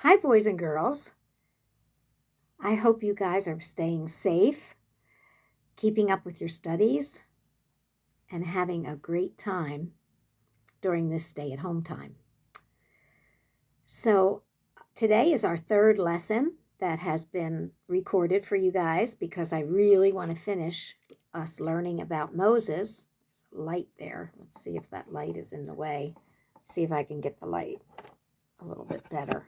Hi, boys and girls. I hope you guys are staying safe, keeping up with your studies, and having a great time during this stay-at-home time. So today is our third lesson that has been recorded for you guys because I really want to finish us learning about Moses. There's a light there. Let's see if that light is in the way. See if I can get the light a little bit better.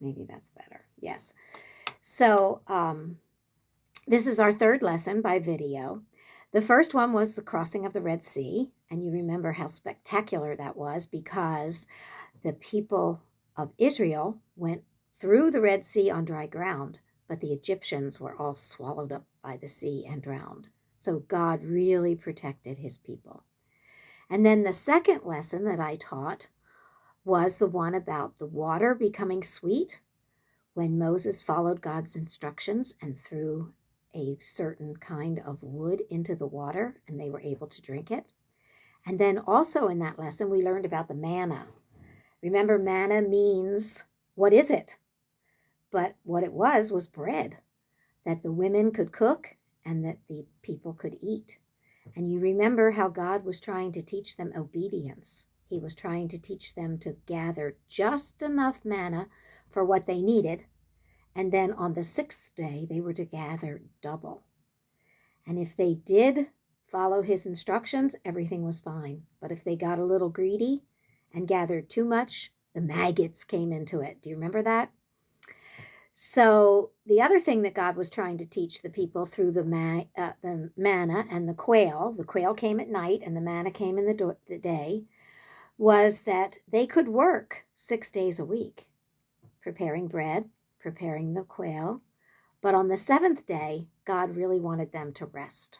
Maybe that's better. Yes. So this is our third lesson by video. The first one was the crossing of the Red Sea, and you remember how spectacular that was because the people of Israel went through the Red Sea on dry ground, but the Egyptians were all swallowed up by the sea and drowned. So God really protected his people. And then the second lesson that I taught was the one about the water becoming sweet when Moses followed God's instructions and threw a certain kind of wood into the water and they were able to drink it. And then also in that lesson, we learned about the manna. Remember, manna means, what is it? But what it was bread that the women could cook and that the people could eat. And you remember how God was trying to teach them obedience. He was trying to teach them to gather just enough manna for what they needed. And then on the sixth day, they were to gather double. And if they did follow his instructions, everything was fine. But if they got a little greedy and gathered too much, the maggots came into it. Do you remember that? So the other thing that God was trying to teach the people through the manna and the quail came at night and the manna came in the day, was that they could work 6 days a week, preparing bread, preparing the quail. But on the seventh day, God really wanted them to rest.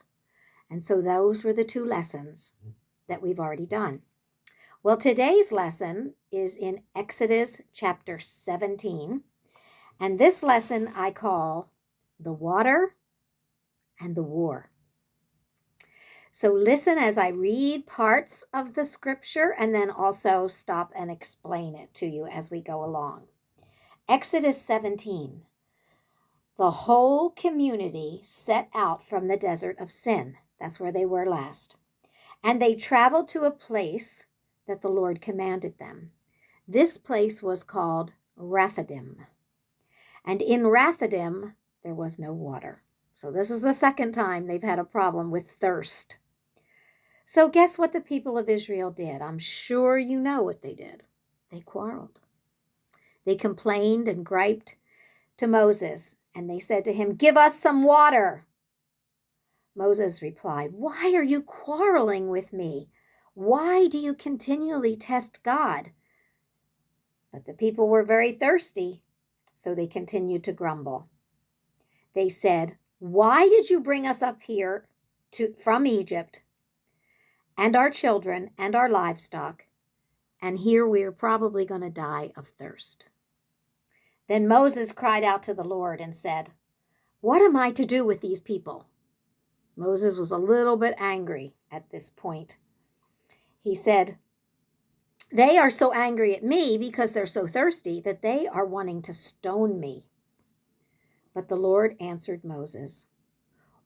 And so those were the two lessons that we've already done. Well, today's lesson is in Exodus chapter 17. And this lesson I call the water and the war. So listen as I read parts of the scripture and then also stop and explain it to you as we go along. Exodus 17. The whole community set out from the desert of Sin. That's where they were last. And they traveled to a place that the Lord commanded them. This place was called Rephidim. And in Rephidim, there was no water. So this is the second time they've had a problem with thirst. So guess what the people of Israel did? I'm sure you know what they did. They quarreled. They complained and griped to Moses, and they said to him, "Give us some water." Moses replied, "Why are you quarreling with me? Why do you continually test God?" But the people were very thirsty, so they continued to grumble. They said, "Why did you bring us up here from Egypt and our children and our livestock? And here we are probably going to die of thirst." Then Moses cried out to the Lord and said, "What am I to do with these people?" Moses was a little bit angry at this point. He said, "They are so angry at me because they're so thirsty that they are wanting to stone me." But the Lord answered Moses,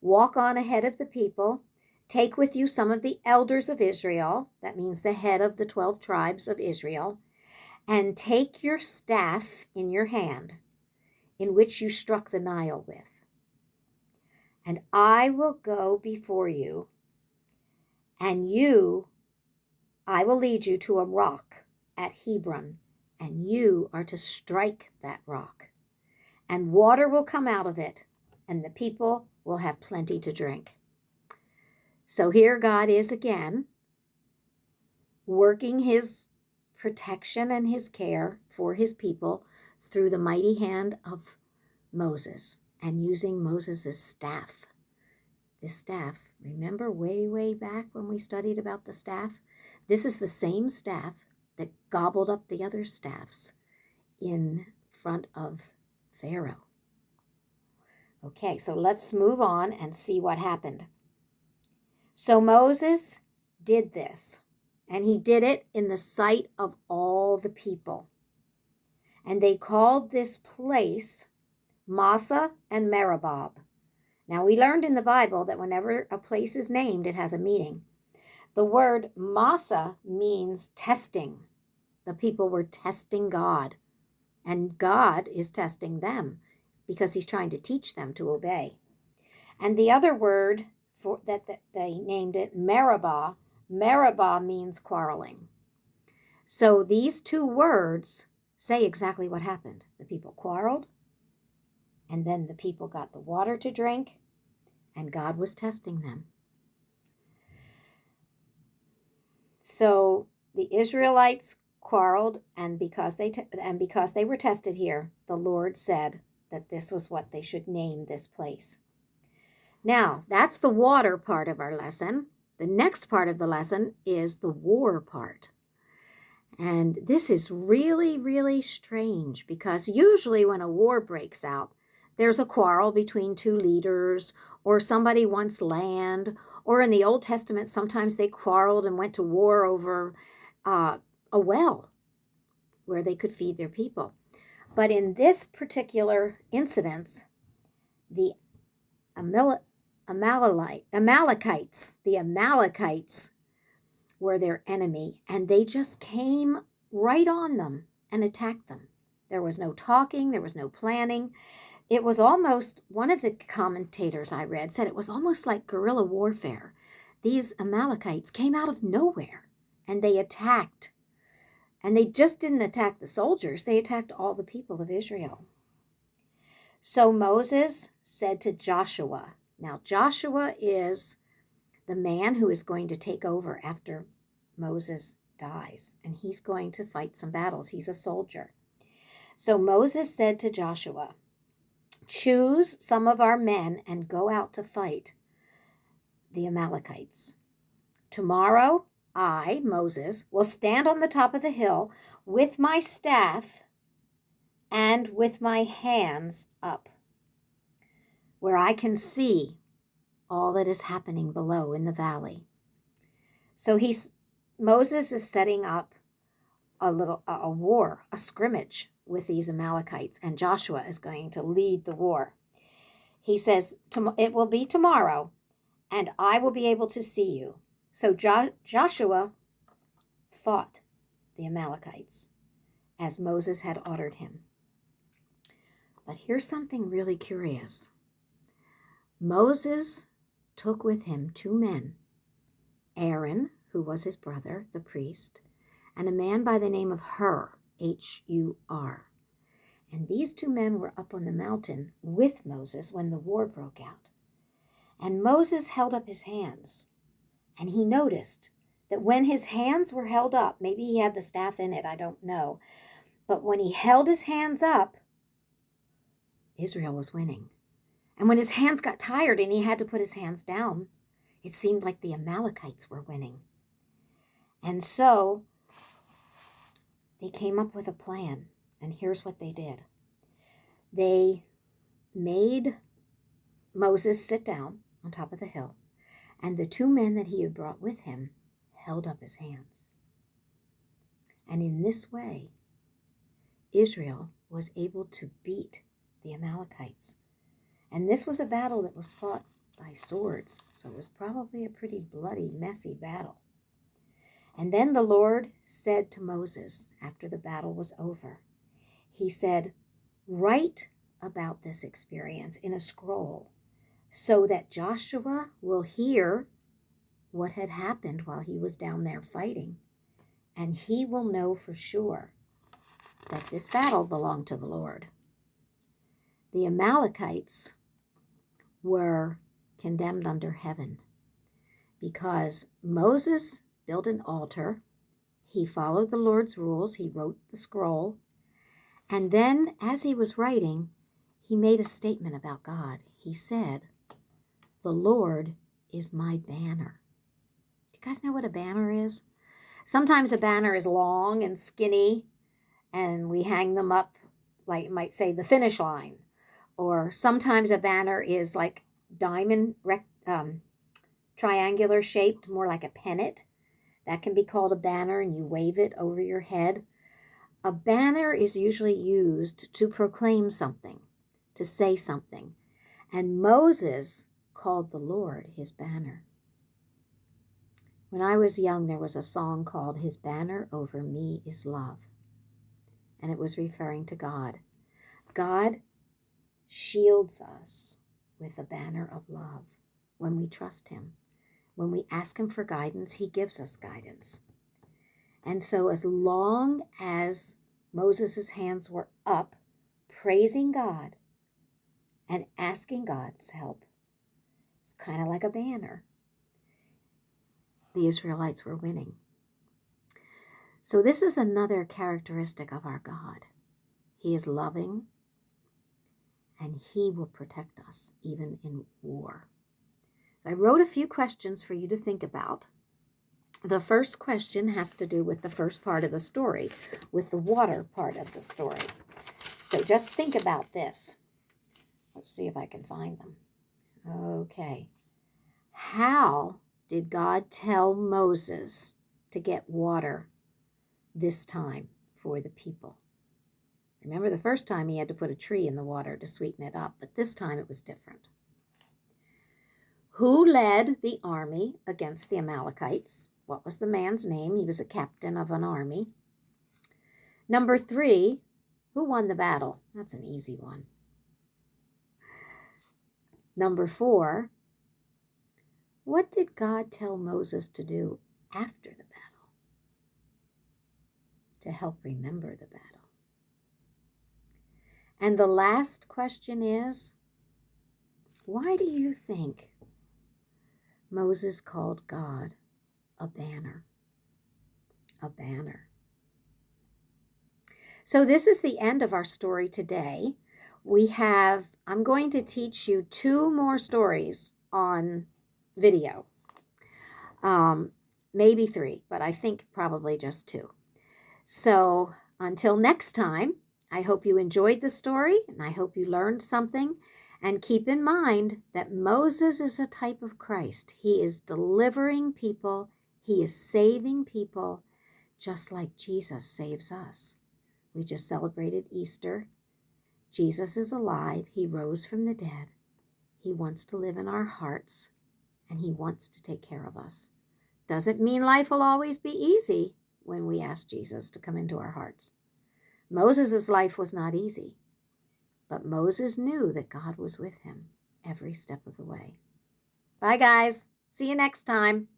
"Walk on ahead of the people. Take with you some of the elders of Israel," that means the head of the 12 tribes of Israel, "and take your staff in your hand, in which you struck the Nile with. And I will go before you, and I will lead you to a rock at Hebron, and you are to strike that rock. And water will come out of it, and the people will have plenty to drink." So here God is again, working his protection and his care for his people through the mighty hand of Moses and using Moses' staff. This staff, remember way back when we studied about the staff? This is the same staff that gobbled up the other staffs in front of Pharaoh. Okay, so let's move on and see what happened. So Moses did this, and he did it in the sight of all the people. And they called this place Massa and Meribah. Now, we learned in the Bible that whenever a place is named, it has a meaning. The word Massa means testing. The people were testing God, and God is testing them because he's trying to teach them to obey. And the other word for that they named it Meribah. Meribah means quarreling. So these two words say exactly what happened. The people quarreled, and then the people got the water to drink, and God was testing them. So the Israelites quarreled, and because they were tested here, the Lord said that this was what they should name this place. Now, that's the water part of our lesson. The next part of the lesson is the war part. And this is really, really strange because usually when a war breaks out, there's a quarrel between two leaders, or somebody wants land, or in the Old Testament, sometimes they quarreled and went to war over a well where they could feed their people. But in this particular incident, the Amalekites were their enemy, and they just came right on them and attacked them. There was no talking, there was no planning. It was almost, one of the commentators I read said it was almost like guerrilla warfare. These Amalekites came out of nowhere and they attacked. And they just didn't attack the soldiers, they attacked all the people of Israel. So Moses said to Joshua, now Joshua is the man who is going to take over after Moses dies, and he's going to fight some battles. He's a soldier. So Moses said to Joshua, choose some of our men and go out to fight the Amalekites. Tomorrow, I, Moses, will stand on the top of the hill with my staff and with my hands up, where I can see all that is happening below in the valley. So Moses is setting up a war, a scrimmage with these Amalekites, and Joshua is going to lead the war. He says, it will be tomorrow, and I will be able to see you. So Joshua fought the Amalekites as Moses had ordered him. But here's something really curious. Moses took with him two men, Aaron, who was his brother, the priest, and a man by the name of Hur, H-U-R. And these two men were up on the mountain with Moses when the war broke out. And Moses held up his hands, and he noticed that when his hands were held up, maybe he had the staff in it, I don't know, but when he held his hands up, Israel was winning. And when his hands got tired and he had to put his hands down, it seemed like the Amalekites were winning. And so they came up with a plan, and here's what they did. They made Moses sit down on top of the hill, and the two men that he had brought with him held up his hands. And in this way, Israel was able to beat the Amalekites. And this was a battle that was fought by swords, so it was probably a pretty bloody, messy battle. And then the Lord said to Moses, after the battle was over, he said, write about this experience in a scroll so that Joshua will hear what had happened while he was down there fighting, and he will know for sure that this battle belonged to the Lord. The Amalekites were condemned under heaven because Moses built an altar, he followed the Lord's rules, he wrote the scroll, and then as he was writing, he made a statement about God. He said, the Lord is my banner. Do you guys know what a banner is? Sometimes a banner is long and skinny, and we hang them up, like you might say, the finish line. Or sometimes a banner is like diamond, triangular shaped, more like a pennant. That can be called a banner, and you wave it over your head. A banner is usually used to proclaim something, to say something. And Moses called the Lord his banner. When I was young, there was a song called His Banner Over Me is Love. And it was referring to God. God shields us with a banner of love when we trust him. When we ask him for guidance, he gives us guidance. And so as long as Moses' hands were up, praising God and asking God's help, it's kind of like a banner. The Israelites were winning. So this is another characteristic of our God. He is loving, and he will protect us even in war. I wrote a few questions for you to think about. The first question has to do with the first part of the story, with the water part of the story. So just think about this. Let's see if I can find them. Okay. How did God tell Moses to get water this time for the people? Remember, the first time he had to put a tree in the water to sweeten it up, but this time it was different. Who led the army against the Amalekites? What was the man's name? He was a captain of an army. Number 3, who won the battle? That's an easy one. Number 4, what did God tell Moses to do after the battle to help remember the battle? And the last question is, why do you think Moses called God a banner? A banner. So this is the end of our story today. I'm going to teach you 2 more stories on video. Maybe 3, but I think probably just 2. So until next time, I hope you enjoyed the story, and I hope you learned something. And keep in mind that Moses is a type of Christ. He is delivering people. He is saving people, just like Jesus saves us. We just celebrated Easter. Jesus is alive. He rose from the dead. He wants to live in our hearts, and he wants to take care of us. Doesn't mean life will always be easy when we ask Jesus to come into our hearts. Moses' life was not easy, but Moses knew that God was with him every step of the way. Bye, guys. See you next time.